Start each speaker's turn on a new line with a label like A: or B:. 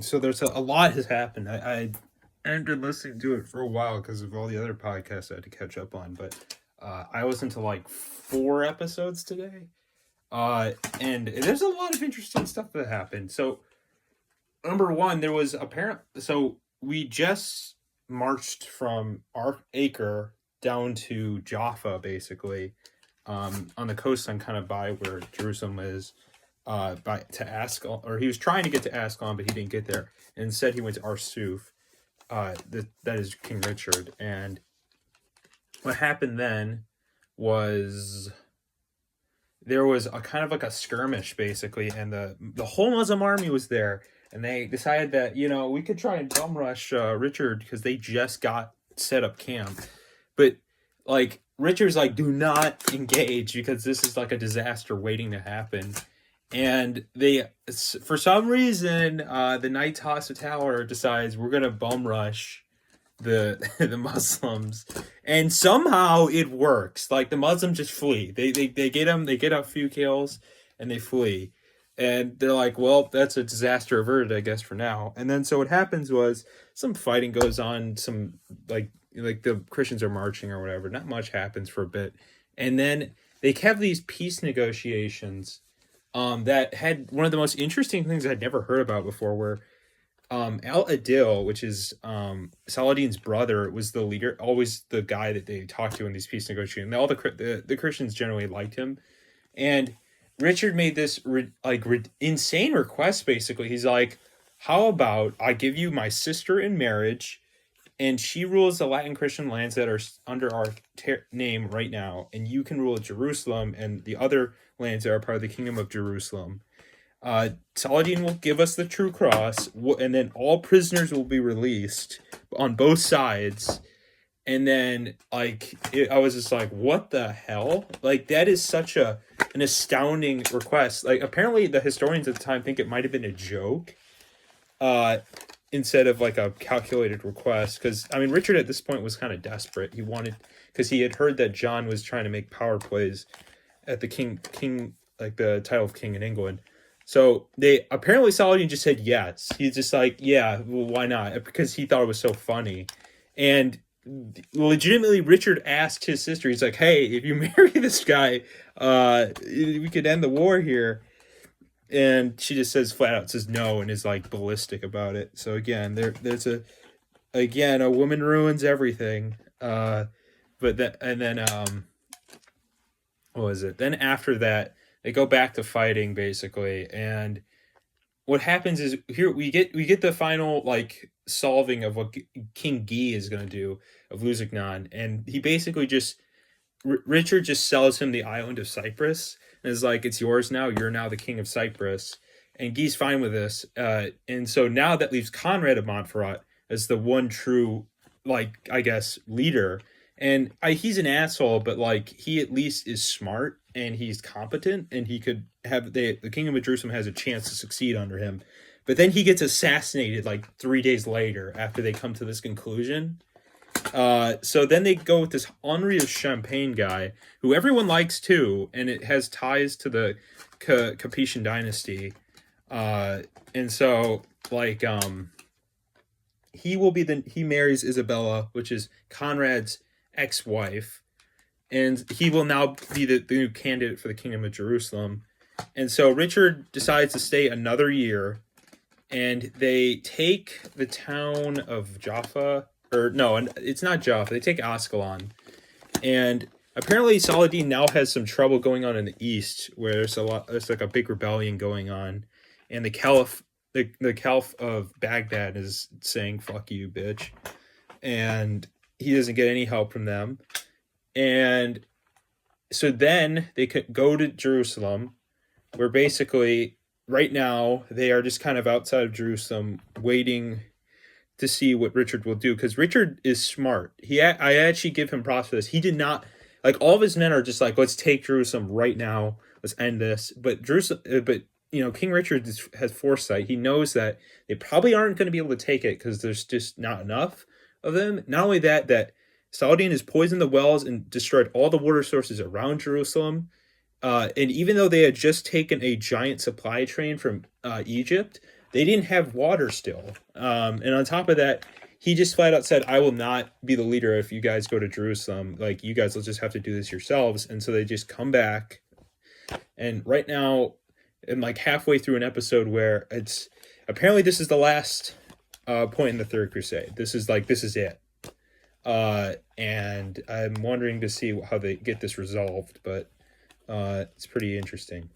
A: So there's a lot has happened. I haven't been listening to it for a while because of all the other podcasts I had to catch up on. But I listened to like 4 episodes today. And there's a lot of interesting stuff that happened. So number one, there was apparent. So we just marched from our acre down to Jaffa, basically, on the coastline, kind of by where Jerusalem is. By to Ascalon, or he was trying to get to Ascalon, but he didn't get there. And instead, he went to Arsuf. That is King Richard. And what happened then was there was a kind of like a skirmish, basically, and the whole Muslim army was there, and they decided that we could try and bum rush Richard because they just got set up camp, but like Richard's like, do not engage because this is like a disaster waiting to happen. And they, for some reason, the Knights Hospitaller decides we're gonna bum rush the Muslims, and somehow it works. Like the Muslims just flee. They get them. They get a few kills, and they flee. And they're like, well, that's a disaster averted, I guess, for now. And then so what happens was some fighting goes on. Some like the Christians are marching or whatever. Not much happens for a bit, and then they have these peace negotiations. That had one of the most interesting things I'd never heard about before, where Al Adil, which is Saladin's brother, was the leader, always the guy that they talked to in these peace negotiations. All the Christians generally liked him, and Richard made this insane request. Basically, he's like, "How about I give you my sister in marriage, and she rules the Latin Christian lands that are under our name right now, and you can rule Jerusalem and the other lands that are part of the Kingdom of Jerusalem. Saladin will give us the true cross, and then all prisoners will be released on both sides." And then, I was just like, "What the hell?" Like, that is such an astounding request. Like, apparently, the historians at the time think it might have been a joke, instead of like a calculated request. Because I mean, Richard at this point was kind of desperate. He wanted, because he had heard that John was trying to make power plays at the king, like the title of king in England. So they apparently Saladin just said yes. He's just like, yeah, well, why not? Because he thought it was so funny. And legitimately, Richard asked his sister, he's like, hey, if you marry this guy, we could end the war here. And she just says flat out, says no, and is like ballistic about it. So again, there's a woman ruins everything. But that, and then what was it? Then after that, they go back to fighting basically, and what happens is here we get the final like solving of what King Guy is going to do of Lusignan, and he basically just Richard just sells him the island of Cyprus and is like, it's yours now. You're now the king of Cyprus, and Guy's fine with this. And so now that leaves Conrad of Montferrat as the one true, like, I guess, leader. And he's an asshole, but like he at least is smart and he's competent, and he could have the kingdom of Jerusalem has a chance to succeed under him. But then he gets assassinated like 3 days later after they come to this conclusion. So then they go with this Henri of Champagne guy, who everyone likes too, and it has ties to the Capetian dynasty. And so like he marries Isabella, which is Conrad's ex-wife, and he will now be the new candidate for the kingdom of Jerusalem. And so Richard decides to stay another year, and they take the town of Jaffa, or no, it's not Jaffa. They take Ascalon, and apparently Saladin now has some trouble going on in the east, where there's like a big rebellion going on, and the Caliph, the Caliph of Baghdad is saying "fuck you, bitch," and he doesn't get any help from them. And so then they could go to Jerusalem, where basically right now they are just kind of outside of Jerusalem waiting to see what Richard will do, because Richard is smart. I actually give him props for this. He did not, like, all of his men are just like, let's take Jerusalem right now. Let's end this. But King Richard has foresight. He knows that they probably aren't going to be able to take it because there's just not enough of them. Not only that Saladin has poisoned the wells and destroyed all the water sources around Jerusalem. And even though they had just taken a giant supply train from Egypt, they didn't have water still. And on top of that, he just flat out said, I will not be the leader if you guys go to Jerusalem. Like, you guys will just have to do this yourselves. And so they just come back. And right now, I'm like halfway through an episode where it's apparently this is the last point in the Third Crusade. This is it. And I'm wondering to see how they get this resolved, but it's pretty interesting.